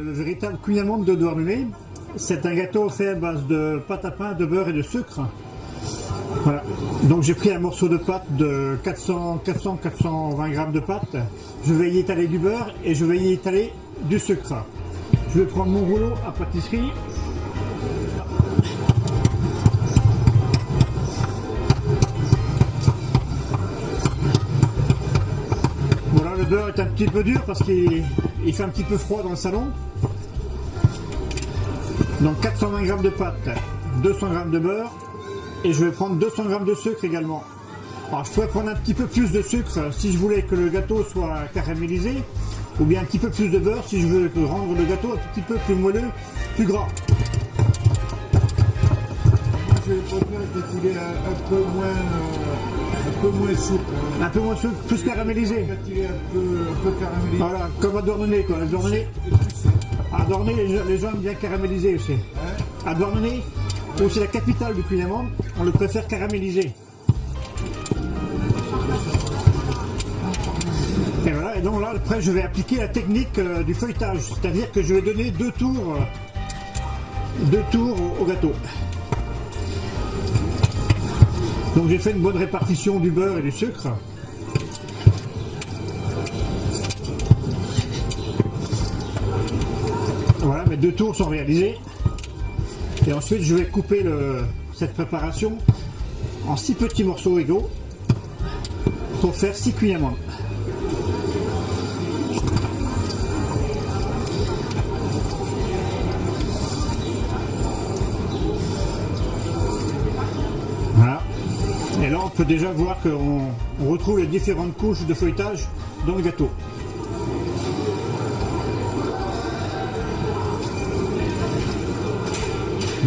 Le véritable cugnamante de Douarnenez, c'est un gâteau fait à base de pâte à pain, de beurre et de sucre. Voilà. Donc j'ai pris un morceau de pâte de 400-420 grammes de pâte. Je vais y étaler du beurre et je vais y étaler du sucre. Je vais prendre mon rouleau à pâtisserie. Voilà, le beurre est un petit peu dur parce qu'il fait un petit peu froid dans le salon. Donc 420 grammes de pâte, 200 grammes de beurre et je vais prendre 200 grammes de sucre également. Alors je pourrais prendre un petit peu plus de sucre si je voulais que le gâteau soit caramélisé, ou bien un petit peu plus de beurre si je veux rendre le gâteau un petit peu plus moelleux, plus gras. Je vais préférer qu'il est un peu moins souple. Un peu moins souple, plus caramélisé. Quand il est un peu caramélisé. Voilà, comme à Douarnenez quoi. À Douarnenez, les gens aiment bien caraméliser aussi. À Douarnenez, où c'est la capitale du cugnamant, on le préfère caraméliser. Et voilà, et donc là, après, je vais appliquer la technique du feuilletage, c'est-à-dire que je vais donner deux tours au gâteau. Donc j'ai fait une bonne répartition du beurre et du sucre. Voilà, mes deux tours sont réalisés. Et ensuite, je vais couper cette préparation en 6 petits morceaux égaux pour faire 6 cugnamants. Voilà. Et là, on peut déjà voir qu'on retrouve les différentes couches de feuilletage dans le gâteau.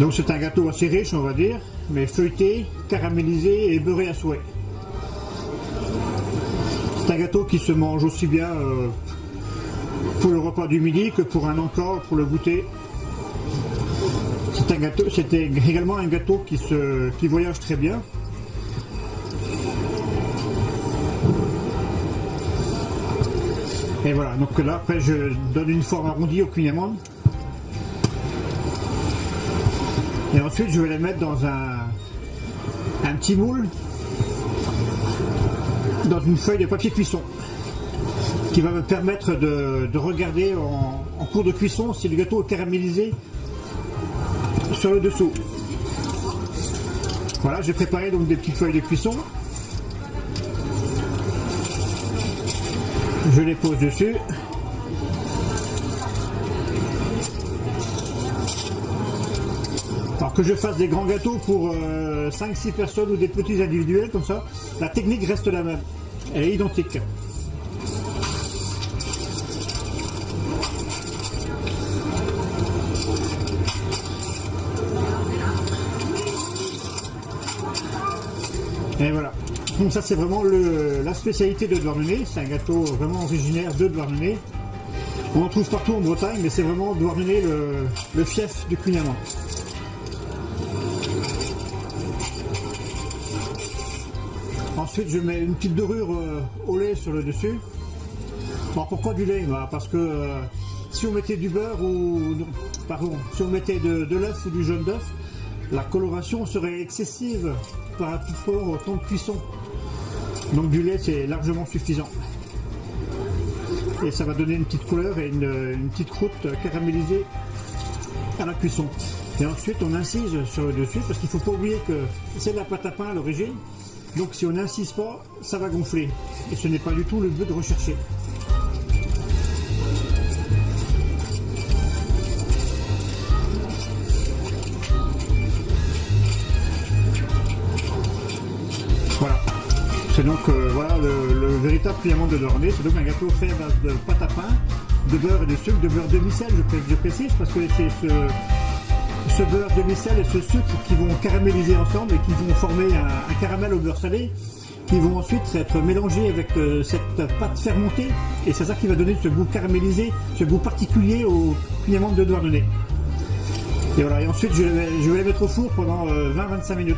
Donc c'est un gâteau assez riche, on va dire, mais feuilleté, caramélisé et beurré à souhait. C'est un gâteau qui se mange aussi bien pour le repas du midi que pour un encas, pour le goûter. C'est également un gâteau qui voyage très bien. Et voilà, donc là après je donne une forme arrondie au cugnamant. Et ensuite je vais les mettre dans un petit moule, dans une feuille de papier cuisson, qui va me permettre de regarder en cours de cuisson si le gâteau est caramélisé sur le dessous. Voilà, j'ai préparé donc des petites feuilles de cuisson. Je les pose dessus. Alors que je fasse des grands gâteaux pour 5-6 personnes ou des petits individuels comme ça, la technique reste la même. Elle est identique. Et voilà. Donc ça c'est vraiment la spécialité de Douarnenez. C'est un gâteau vraiment originaire de Douarnenez. On en trouve partout en Bretagne, mais c'est vraiment Douarnenez le fief du cugnamant. Ensuite, je mets une petite dorure au lait sur le dessus. Alors pourquoi du lait? Parce que si on mettait du beurre si on mettait de l'œuf ou du jaune d'œuf, la coloration serait excessive par rapport au temps de cuisson. Donc du lait, c'est largement suffisant. Et ça va donner une petite couleur et une petite croûte caramélisée à la cuisson. Et ensuite, on incise sur le dessus parce qu'il ne faut pas oublier que c'est de la pâte à pain à l'origine. Donc si on n'insiste pas, ça va gonfler. Et ce n'est pas du tout le but de rechercher. Voilà. C'est donc voilà le véritable cugnamant de Douarnenez. C'est donc un gâteau fait à base de pâte à pain, de beurre et de sucre, de beurre demi-sel, je précise, parce que c'est ce beurre demi-sel et ce sucre qui vont caraméliser ensemble et qui vont former un caramel au beurre salé, qui vont ensuite être mélangés avec cette pâte fermentée, et c'est ça qui va donner ce goût caramélisé, ce goût particulier au cugnamant de Douarnenez. Et voilà, et ensuite je vais les mettre au four pendant 20-25 minutes.